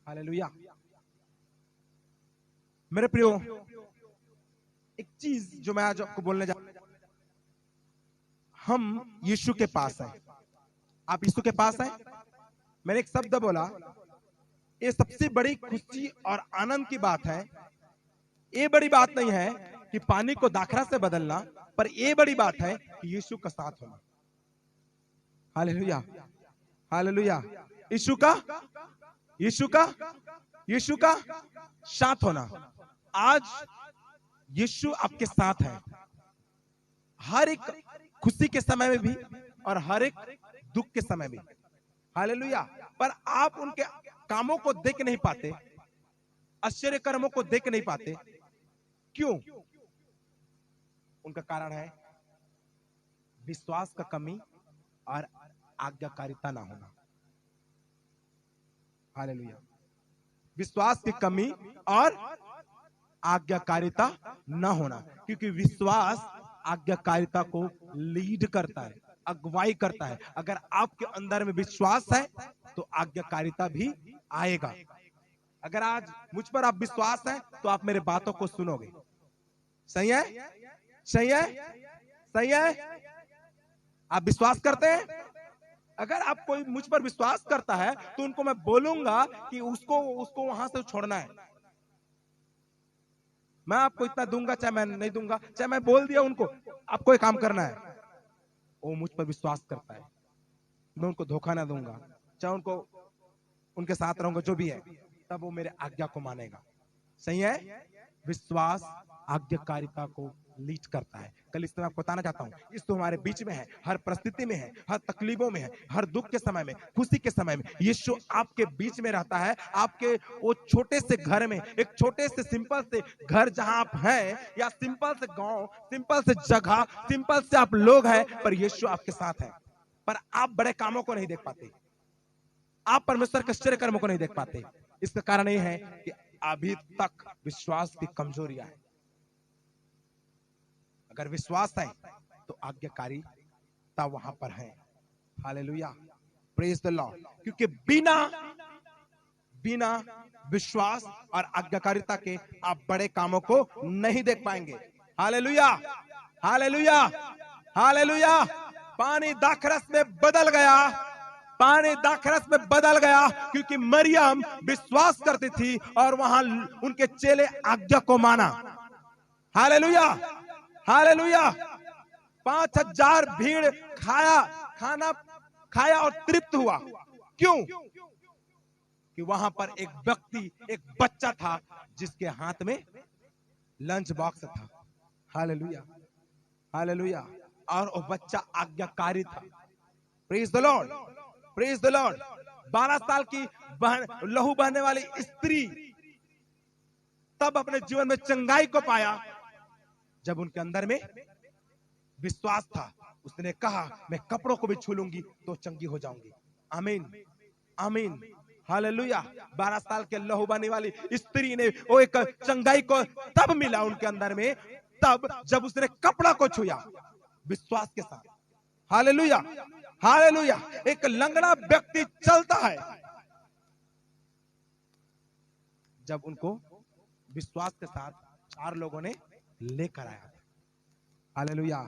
हालेलुया। मेरे प्रियो, एक चीज जो मैं आज आपको बोलने जा, हम यीशु के पास हैं। आप यीशु के पास हैं। मैंने एक शब्द बोला, ये सबसे बड़ी खुशी और आनंद की बात है। ये बड़ी बात नहीं है कि पानी को दाखरा से बदलना, पर ये बड़ी बात है कि यीशु का साथ होना। Hallelujah, hallelujah. यीशु का, यीशु का, यीशु का साथ होना। आज यीशु आपके साथ है, हर एक खुशी के समय में भी और हर एक दुख के समय में। हालेलुया। पर आप उनके कामों को देख नहीं पाते, आश्चर्य कर्मों को देख नहीं पाते। क्यों? उनका कारण है विश्वास का कमी और आज्ञाकारिता ना होना। हालेलुया। विश्वास की कमी और आज्ञाकारिता न होना, क्योंकि विश्वास आज्ञाकारिता को लीड करता है, अगुवाई करता है। अगर आपके अंदर में विश्वास है तो आज्ञाकारिता भी आएगा। अगर आज मुझ पर आप विश्वास है तो आप मेरे बातों को सुनोगे। सही है? सही है? सही है? आप विश्वास करते हैं? अगर आप कोई मुझ पर विश्वास करता है तो उनको मैं बोलूंगा कि उसको वहां से छोड़ना है। मैं आपको इतना दूंगा, चाहे मैं नहीं दूंगा, चाहे मैं बोल दिया उनको आपको ये काम करना है, वो मुझ पर विश्वास करता है, मैं उनको धोखा ना दूंगा, चाहे उनको उनके साथ रहूंगा, जो भी है, तब वो मेरे आज्ञा को मानेगा। सही है? विश्वास आज्ञाकारिता को लीड करता है। कल इस तरह आपको बताना चाहता हूं, इस तो हमारे बीच में है, हर परिस्थिति में है, हर तकलीफों में है, हर दुख के समय में, खुशी के समय में यीशु आपके बीच में रहता है। आपके वो छोटे से घर में, एक छोटे से सिंपल से घर जहां आप हैं, या सिंपल से गांव, सिंपल से जगह, सिंपल से आप लोग हैं, पर यीशु आपके साथ है। पर आप बड़े कामों को नहीं देख पाते, आप परमेश्वर के आश्चर्य कर्मों को नहीं देख पाते। इसका कारण यह है कि अभी तक विश्वास की कमजोरियां है। अगर विश्वास है तो आज्ञाकारिता वहां पर है। Hallelujah, praise the Lord. क्योंकि बिना विश्वास और आज्ञाकारिता के आप बड़े कामों को नहीं देख पाएंगे। Hallelujah, hallelujah, hallelujah. पानी दाखरस में बदल गया, पानी दाखरस में बदल गया क्योंकि मरियम विश्वास करती थी और वहां उनके चेले आज्ञा को माना। Hallelujah, hallelujah. 5000 भीड़ खाना खाया और तृप्त हुआ। क्यों? कि वहां पर एक व्यक्ति, एक बच्चा था जिसके हाथ में लंच बॉक्स था। Hallelujah, hallelujah. और वो बच्चा आज्ञाकारी था। Praise the Lord, praise the Lord. 12 साल की लहू बहने वाली स्त्री तब अपने जीवन में चंगाई को पाया जब उनके अंदर में विश्वास था। उसने कहा मैं कपड़ों को भी छू लूंगी तो चंगी हो जाऊंगी। आमीन, आमीन, हालेलुया। 12 साल के लहू बहने वाली स्त्री ने वो एक चंगाई को तब मिला उनके अंदर में, तब जब उसने कपड़ा को छुया विश्वास के साथ। Hallelujah, hallelujah. एक लंगड़ा व्यक्ति चलता है जब उनको विश्वास के साथ 4 लोगों ने लेकर आया। हालेलुया।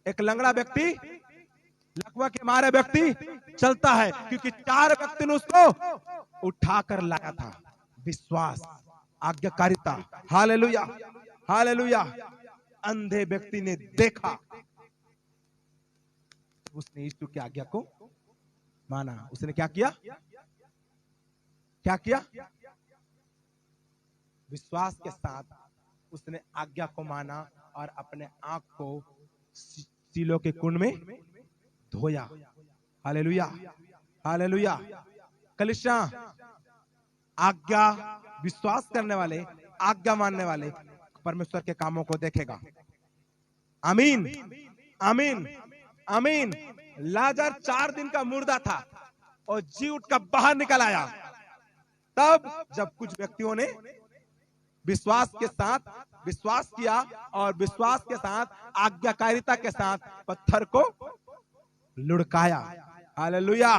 एक लंगड़ा व्यक्ति, लकवा के मारे व्यक्ति चलता है क्योंकि 4 व्यक्ति ने उसको उठाकर लाया था। विश्वास, आज्ञाकारिता। Hallelujah, hallelujah. अंधे व्यक्ति ने देखा, उसने यीशु की आज्ञा को माना। उसने क्या किया? क्या किया? विश्वास के साथ उसने आज्ञा को माना और अपने आंख को सीलों के कुंड में धोया। Hallelujah, hallelujah. कलीसिया, आज्ञा, विश्वास करने वाले, आज्ञा मानने वाले परमेश्वर के कामों को देखेगा। आमीन, आमीन, आमीन। लाजर 4 दिन का मुर्दा था और जी उठकर बाहर निकल आया। तब जब कुछ व्यक्तियों ने विश्वास के साथ विश्वास किया और विश्वास के साथ आज्ञाकारिता के साथ पत्थर को लुढ़काया। Hallelujah,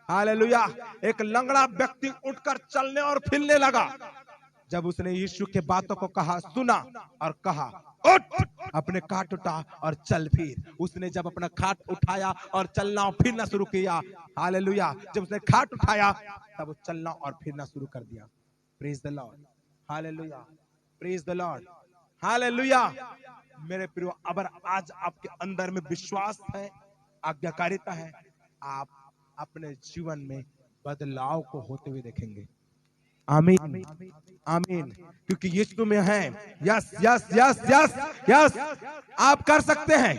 hallelujah. एक लंगड़ा व्यक्ति उठकर चलने और फिरने लगा जब उसने यीशु के बातों को कहा, सुना और कहा उठ, अपने खाट उठा और चल फिर। उसने जब अपना खाट उठाया और चलना और फिरना शुरू किया। हालेलुया। जब उसने खाट उठाया तब वो चलना और फिरना शुरू कर दिया। Praise the Lord, hallelujah, praise the Lord, hallelujah. मेरे प्रियो, अगर आज आपके अंदर में विश्वास है, आज्ञाकारिता है, आप अपने जीवन में बदलाव को होते हुए देखेंगे। आमीन, आमीन। क्योंकि यीशु में है। Yes, yes, yes, yes, yes. आप कर सकते हैं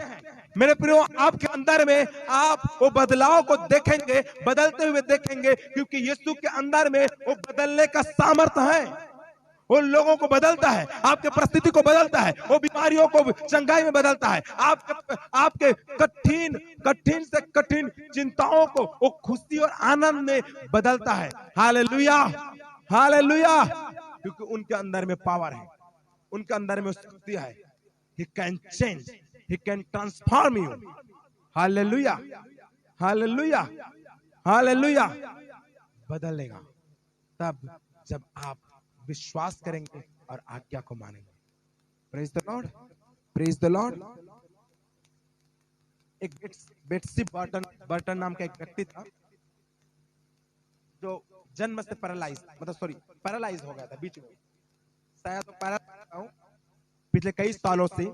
मेरे प्रियो। आपके अंदर में आप वो बदलाव को देखेंगे, बदलते हुए देखेंगे, क्योंकि यीशु के अंदर में वो बदलने का सामर्थ्य है। वो लोगों को बदलता है, आपके परिस्थिति को बदलता है, वो बीमारियों को चंगाई में बदलता है, आपके कठिन से कठिन चिंताओं को वो खुशी और आनंद में बदलता है। Hallelujah, hallelujah. क्योंकि उनके अंदर में पावर है। उनके अंदर में शक्ति है। He can change, he can transform you. Hallelujah, hallelujah, hallelujah. बदलेगा तब जब आप विश्वास करेंगे और आज्ञा को मानेंगे। Praise the Lord, praise the Lord. एक बेट्सी बर्टन नाम का एक व्यक्ति था जो जन्म से पैरालाइज हो गया था बीच में। शायद तो पैरालाइज पिछले कई सालों से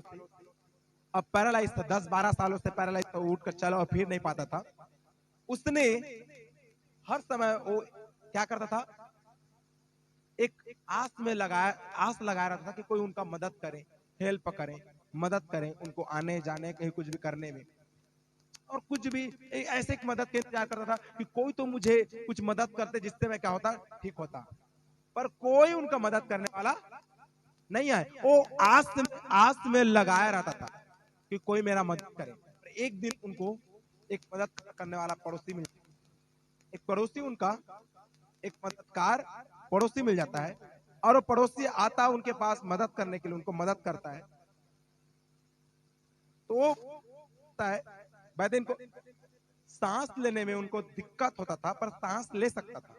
अब पैरालाइज था, 10-12 सालों से पैरालाइज था, उठ कर चला और फिर नहीं पाता था। उसने हर समय वो क्या करता था, एक आस लगाया रहता था कि कोई उनका मदद करे, हेल्प करे, मदद करें उनको आने जाने कहीं कुछ भी करने में, और कुछ भी ऐसे एक मदद के इंतजार करता था कि कोई तो मुझे कुछ मदद करते जिससे मैं क्या होता, ठीक होता। पर कोई उनका मदद करने वाला नहीं है। वो आस में लगाया रहता था कि कोई मेरा मदद करे। एक दिन उनको एक मदद करने वाला पड़ोसी मिल, एक पड़ोसी उनका एक मददगार पड़ोसी मिल जाता है, और वो पड़ोसी आता है उनके पास मदद करने के लिए, उनको मदद करता है। तो वैसे इनको सांस लेने में उनको दिक्कत होता था, पर सांस ले सकता था।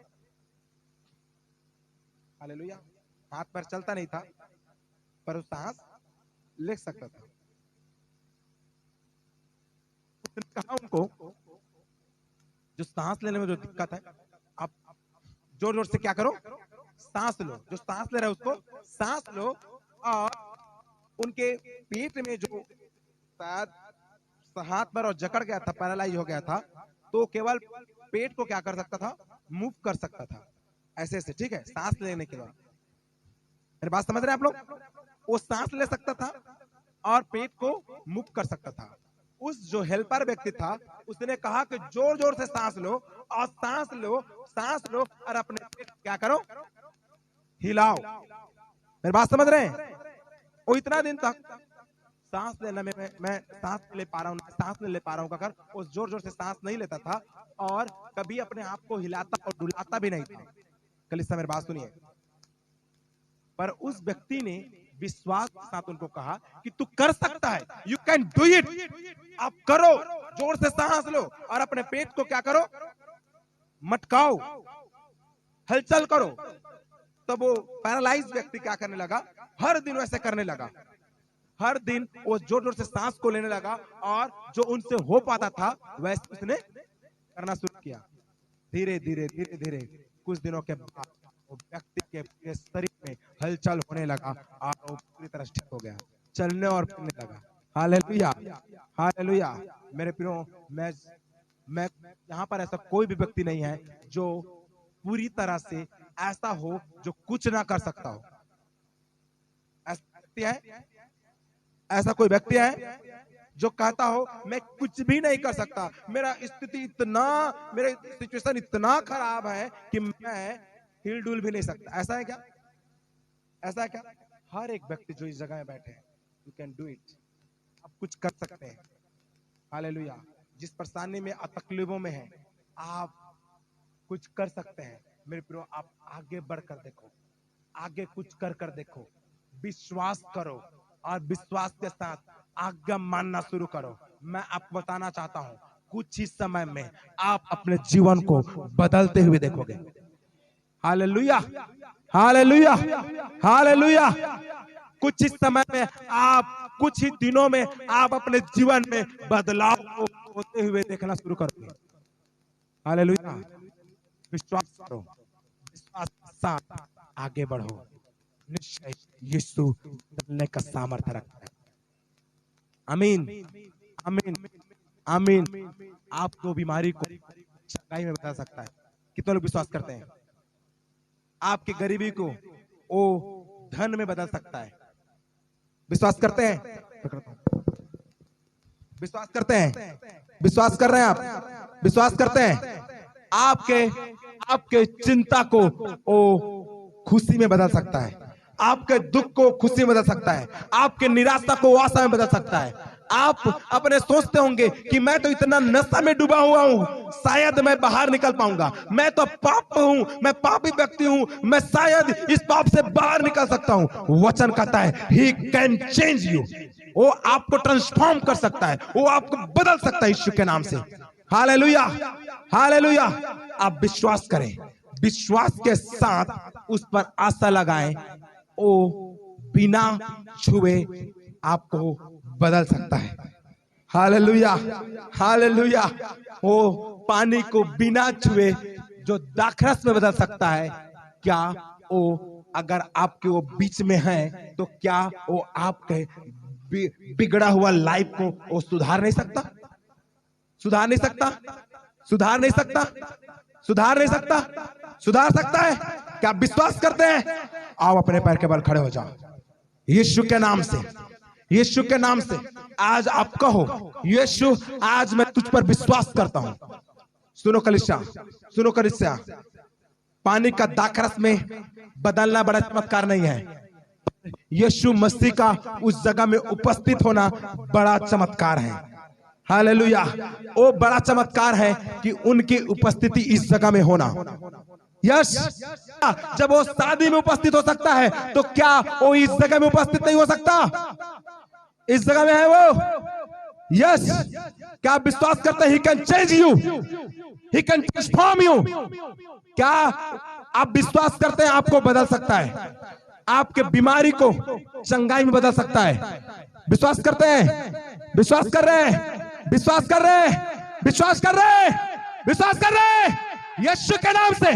हालेलुया। हाथ पैर चलता नहीं था, पर वो सांस ले सकता था। उसने कहा उनको, जो सांस लेने में जो दिक्कत है, आप जोर जोर से क्या करो, सांस लो। जो सांस ले रहा है उसको सांस लो, और उनके पेट में जो शायद हाथ पर और जकड़ गया था, पैरालाइज हो गया था, तो केवल पेट को क्या कर सकता था, मूव कर सकता था ऐसे ऐसे। ठीक है, सांस लेने के बाद। मेरी बात समझ रहे हैं आप लोग? वो सांस ले सकता था और पेट को मूव कर सकता था। उस जो हेल्पर व्यक्ति था उसने कहा कि जोर जोर से सांस लो, और सांस लो और अपने पेट क्या करो, हिलाओ। मेरी बात समझ रहे हैं? वो इतना दिन तक सांस लेने में मैं सांस ले पा रहा हूं कर वो जोर जोर से सांस नहीं लेता था, और कभी अपने आप को हिलाता और डुलाता भी नहीं था। कल इस समय बात सुनिए। पर उस व्यक्ति ने विश्वास के साथ उनको कहा कि तू कर सकता है, यू कैन डू इट। आप करो, जोर से सांस लो और अपने पेट को क्या करो, मटकाओ, हलचल करो। तब वो पैरालाइज व्यक्ति क्या करने लगा, हर दिन वैसे करने लगा। हर दिन वो जोर जोर से सांस को लेने लगा, और जो उनसे हो पाता था वैसे उसने करना शुरू किया। धीरे धीरे कुछ दिनों के बाद वो व्यक्ति के शरीर में हलचल होने लगा, और वो पूरी तरह ठीक हो गया, चलने और फिरने लगा। Hallelujah, hallelujah. मेरे प्रियो, मैं यहाँ पर ऐसा कोई भी व्यक्ति नहीं है जो पूरी तरह से ऐसा हो जो कुछ ना कर सकता हो। ऐसा व्यक्ति है? ऐसा कोई व्यक्ति है जो कहता हो मैं कुछ भी नहीं कर सकता, मेरा सिचुएशन इतना खराब है कि मैं हिल डुल भी नहीं सकता? ऐसा है क्या? ऐसा है क्या? हर एक व्यक्ति जो इस जगह में बैठे हैं, यू कैन डू इट। आप कुछ कर सकते हैं। हालेलुया। जिस परेशानी में, तकलीफों में है, आप कुछ कर सकते हैं। मेरे प्रियो, आप आगे बढ़कर देखो, आगे कुछ कर देखो, विश्वास करो, और विश्वास के साथ आज्ञा मानना शुरू करो। मैं आपको बताना चाहता हूं, कुछ ही समय में आप अपने जीवन को बदलते हुए देखोगे। Hallelujah, hallelujah, hallelujah. कुछ ही समय में आप, कुछ ही दिनों में आप अपने जीवन में बदलाव को होते हुए देखना शुरू करोगे। हालेलुया। विश्वास करो, विश्वास के साथ आगे बढ़ो। निश्चय यीशु बदलने का सामर्थ्य रखता है। आमीन, आमीन, आमीन। आपको बीमारी को चंगाई में बदल सकता है। कितने लोग विश्वास करते हैं? आपकी गरीबी को वो धन में बदल सकता है। विश्वास करते हैं? विश्वास करते हैं? विश्वास कर रहे हैं आप? विश्वास करते हैं? आपके चिंता को वो खुशी में बदल सकता है, आपके दुख को खुशी में बदल सकता है, आपके निराशा को आशा में बदल सकता है। आप अपने सोचते होंगे कि मैं तो इतना नशा में डूबा हुआ हूं, शायद मैं बाहर निकल पाऊंगा, मैं तो पाप हूं, मैं पापी व्यक्ति हूं, मैं शायद इस पाप से बाहर निकल सकता हूं। वचन कहता है ही कैन चेंज यू, वो आपको ट्रांसफॉर्म कर सकता है, वो आपको बदल सकता है यीशु के नाम से। Hallelujah, hallelujah. आप विश्वास करें, विश्वास के साथ उस पर आशा लगाएं, वो बिना छुए आपको बदल सकता है। Hallelujah, hallelujah. वो पानी को बिना छुए जो दाखरस में बदल सकता है, क्या वो अगर आपके वो बीच में है तो क्या वो आपके बिगड़ा हुआ लाइफ को वो सुधार नहीं सकता? सुधार नहीं सकता? सुधार नहीं सकता? सुधार नहीं सकता? सुधार सकता है। क्या आप विश्वास करते हैं? आओ अपने पैर के बल खड़े हो जाओ। यीशु के नाम से, यीशु के नाम से आज आप कहो, यीशु आज मैं तुझ पर विश्वास करता हूं। सुनो कलीसिया, सुनो कलीसिया, पानी का दाखरस में बदलना बड़ा चमत्कार नहीं है, यीशु मसीह का उस जगह में उपस्थित होना बड़ा चमत्कार है। हालेलुया। वो बड़ा चमत्कार है कि उनकी उपस्थिति इस जगह में होना। यस, जब वो शादी में उपस्थित हो सकता है तो क्या वो इस जगह में उपस्थित नहीं हो सकता? इस जगह में है वो। यस, क्या आप विश्वास करते हैं? He can change you, he can transform you. क्या आप विश्वास करते हैं आपको बदल सकता है? आपके बीमारी को चंगाई में बदल सकता है। विश्वास करते हैं? विश्वास कर रहे हैं? विश्वास कर रहे हैं? विश्वास कर रहे हैं? विश्वास कर रहे हैं? यीशु के नाम से,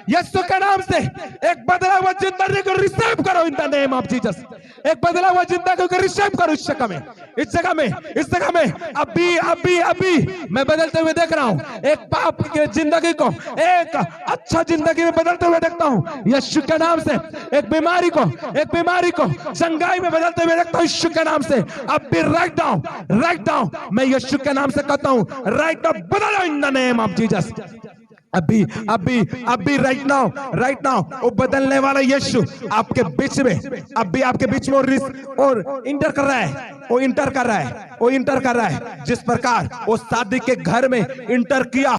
यीशु के नाम से एक बदला हुआ जिंदगी को रिसीव करो in the name of Jesus. एक बदला हुआ जिंदगी को रिसीव करो इस जगह में, इस जगह में, इस जगह में। अभी अभी अभी मैं बदलते हुए देख रहा हूं, एक पाप की जिंदगी को एक अच्छा जिंदगी में बदलते हुए देखता हूं यीशु के नाम से। एक बीमारी को चंगाई में बदलते हुए देखता हूं यीशु के नाम से। अभी राइट डाउन मैं यीशु के नाम से कहता हूं, राइट डाउन बदलो in the name of Jesus. अभी अभी अभी राइट नाउ वो बदलने वाला यीशु आपके बीच में, अभी आपके बीच में और इंटर कर रहा है, वो इंटर कर रहा है जिस प्रकार वो शादी के घर में इंटर किया।